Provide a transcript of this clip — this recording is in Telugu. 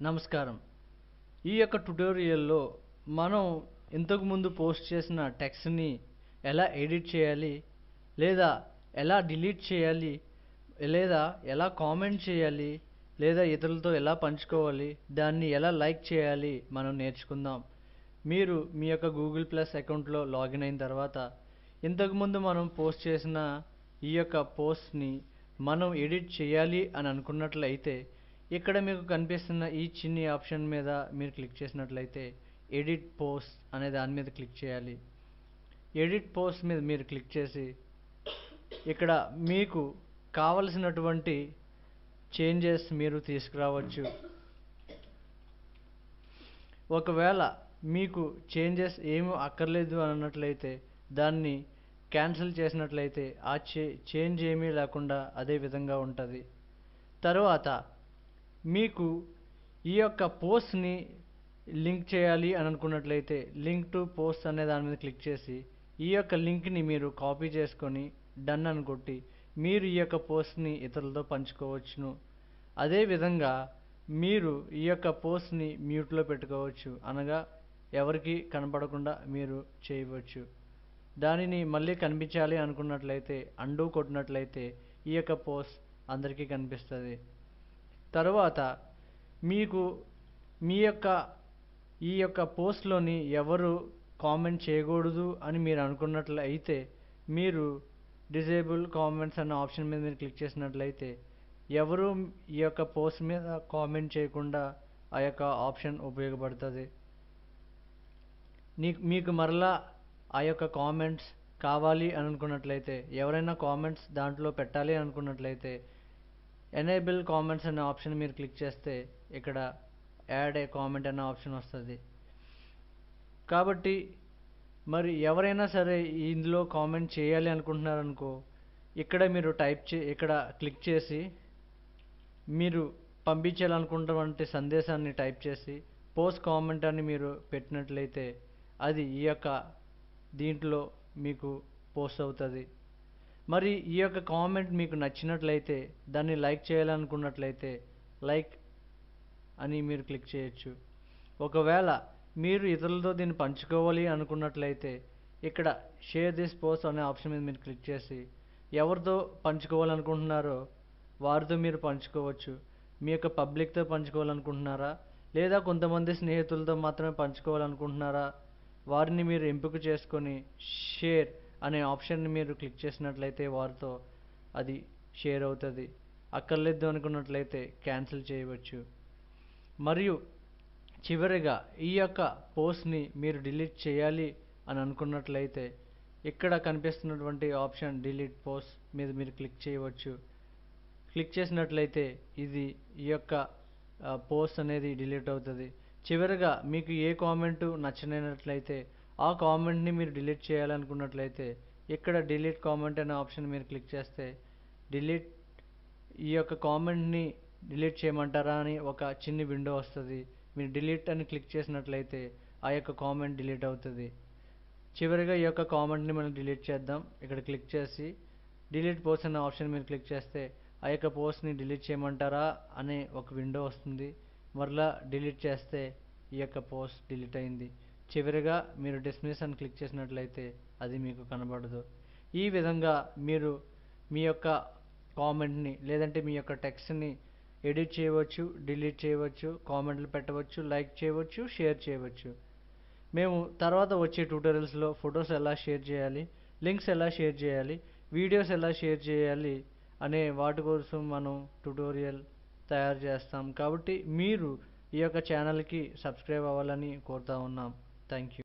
నమస్కారం. ఈ యొక్క ట్యుటోరియల్లో మనం ఇంతకుముందు పోస్ట్ చేసిన టెక్స్ట్ని ఎలా ఎడిట్ చేయాలి, లేదా ఎలా డిలీట్ చేయాలి, లేదా ఎలా కామెంట్ చేయాలి, లేదా ఇతరులతో ఎలా పంచుకోవాలి, దాన్ని ఎలా లైక్ చేయాలి మనం నేర్చుకుందాం. మీరు మీ యొక్క గూగుల్ ప్లస్ అకౌంట్లో లాగిన్ అయిన తర్వాత ఇంతకుముందు మనం పోస్ట్ చేసిన ఈ యొక్క పోస్ట్ని మనం ఎడిట్ చేయాలి అని అనుకున్నట్లయితే ఇక్కడ మీకు కనిపిస్తున్న ఈ చిన్ని ఆప్షన్ మీద మీరు క్లిక్ చేసినట్లయితే ఎడిట్ పోస్ట్ అనే దాని మీద క్లిక్ చేయాలి. ఎడిట్ పోస్ట్ మీద మీరు క్లిక్ చేసి ఇక్కడ మీకు కావలసినటువంటి చేంజెస్ మీరు తీసుకురావచ్చు. ఒకవేళ మీకు చేంజెస్ ఏమీ అక్కర్లేదు అన్నట్లయితే దాన్ని క్యాన్సిల్ చేసినట్లయితే ఆ చేంజ్ ఏమీ లేకుండా అదే విధంగా ఉంటుంది. తరువాత మీకు ఈ యొక్క పోస్ట్ని లింక్ చేయాలి అని అనుకున్నట్లయితే లింక్ టు పోస్ట్ అనే దాని మీద క్లిక్ చేసి ఈ యొక్క లింక్ని మీరు కాపీ చేసుకొని డన్ అని కొట్టి మీరు ఈ యొక్క పోస్ట్ని ఇతరులతో పంచుకోవచ్చును. అదేవిధంగా మీరు ఈ యొక్క పోస్ట్ని మ్యూట్లో పెట్టుకోవచ్చు, అనగా ఎవరికి కనపడకుండా మీరు చేయవచ్చు. దానిని మళ్ళీ కనిపించాలి అనుకున్నట్లయితే అండూ కొట్టినట్లయితే ఈ యొక్క పోస్ట్ అందరికీ కనిపిస్తుంది. తరువాత మీకు ఈ యొక్క పోస్ట్లోని ఎవరు కామెంట్ చేయకూడదు అని మీరు అనుకున్నట్లయితే మీరు డిజేబుల్ కామెంట్స్ అనే ఆప్షన్ మీద మీరు క్లిక్ చేసినట్లయితే ఎవరు ఈ యొక్క పోస్ట్ మీద కామెంట్ చేయకుండా ఆ యొక్క ఆప్షన్ ఉపయోగపడుతుంది. మీకు మరలా ఆ యొక్క కామెంట్స్ కావాలి అని అనుకున్నట్లయితే ఎవరైనా కామెంట్స్ దాంట్లో పెట్టాలి అనుకున్నట్లయితే ఎనేబుల్ కామెంట్స్ అనే ఆప్షన్ మీరు క్లిక్ చేస్తే ఇక్కడ యాడ్ ఏ కామెంట్ అనే ఆప్షన్ వస్తుంది. కాబట్టి మరి ఎవరైనా సరే ఇందులో కామెంట్ చేయాలి అనుకుంటున్నారనుకో, ఇక్కడ మీరు ఇక్కడ క్లిక్ చేసి మీరు పంపించాలనుకున్నటువంటి సందేశాన్ని టైప్ చేసి పోస్ట్ కామెంట్ అని మీరు పెట్టినట్లయితే అది ఈ యొక్క దీంట్లో మీకు పోస్ట్ అవుతుంది. మరి ఈ యొక్క కామెంట్ మీకు నచ్చినట్లయితే దాన్ని లైక్ చేయాలనుకున్నట్లయితే లైక్ అని మీరు క్లిక్ చేయొచ్చు. ఒకవేళ మీరు ఇతరులతో దీన్ని పంచుకోవాలి అనుకున్నట్లయితే ఇక్కడ షేర్ దిస్ పోస్ట్ అనే ఆప్షన్ మీద మీరు క్లిక్ చేసి ఎవరితో పంచుకోవాలనుకుంటున్నారో వారితో మీరు పంచుకోవచ్చు. మీ యొక్క పబ్లిక్తో పంచుకోవాలనుకుంటున్నారా, లేదా కొంతమంది స్నేహితులతో మాత్రమే పంచుకోవాలనుకుంటున్నారా, వారిని మీరు ఎంపిక చేసుకొని షేర్ అనే ఆప్షన్ని మీరు క్లిక్ చేసినట్లయితే వారితో అది షేర్ అవుతుంది. అక్కర్లేదు అనుకున్నట్లయితే క్యాన్సిల్ చేయవచ్చు. మరియు చివరిగా ఈ యొక్క పోస్ట్ని మీరు డిలీట్ చేయాలి అని అనుకున్నట్లయితే ఇక్కడ కనిపిస్తున్నటువంటి ఆప్షన్ డిలీట్ పోస్ట్ మీద మీరు క్లిక్ చేయవచ్చు. క్లిక్ చేసినట్లయితే ఈ యొక్క పోస్ట్ అనేది డిలీట్ అవుతుంది. చివరిగా మీకు ఏ కామెంట్ నచ్చనట్లయితే ఆ కామెంట్ని మీరు డిలీట్ చేయాలనుకున్నట్లయితే ఇక్కడ డిలీట్ కామెంట్ అనే ఆప్షన్ మీరు క్లిక్ చేస్తే ఈ యొక్క కామెంట్ని డిలీట్ చేయమంటారా అని ఒక చిన్న విండో వస్తుంది. మీరు డిలీట్ అని క్లిక్ చేసినట్లయితే ఆ యొక్క కామెంట్ డిలీట్ అవుతుంది. చివరిగా ఈ యొక్క కామెంట్ని మనం డిలీట్ చేద్దాం. ఇక్కడ క్లిక్ చేసి డిలీట్ పోస్ట్ అనే ఆప్షన్ మీరు క్లిక్ చేస్తే ఆ యొక్క పోస్ట్ని డిలీట్ చేయమంటారా అనే ఒక విండో వస్తుంది. మరలా డిలీట్ చేస్తే ఈ యొక్క పోస్ట్ డిలీట్ అయింది. చివరిగా మీరు డిస్మిస్ అని క్లిక్ చేసినట్లయితే అది మీకు కనబడదు. ఈ విధంగా మీరు మీ యొక్క కామెంట్ని లేదంటే మీ యొక్క టెక్స్ట్ని ఎడిట్ చేయవచ్చు, డిలీట్ చేయవచ్చు, కామెంట్లు పెట్టవచ్చు, లైక్ చేయవచ్చు, షేర్ చేయవచ్చు. మేము తర్వాత వచ్చే ట్యూటోరియల్స్లో ఫొటోస్ ఎలా షేర్ చేయాలి, లింక్స్ ఎలా షేర్ చేయాలి, వీడియోస్ ఎలా షేర్ చేయాలి అనే వాటి కోసం మనం ట్యుటోరియల్ తయారు చేస్తాం. కాబట్టి మీరు ఈ యొక్క ఛానల్కి సబ్స్క్రైబ్ అవ్వాలని కోరుతా ఉన్నాం. Thank you.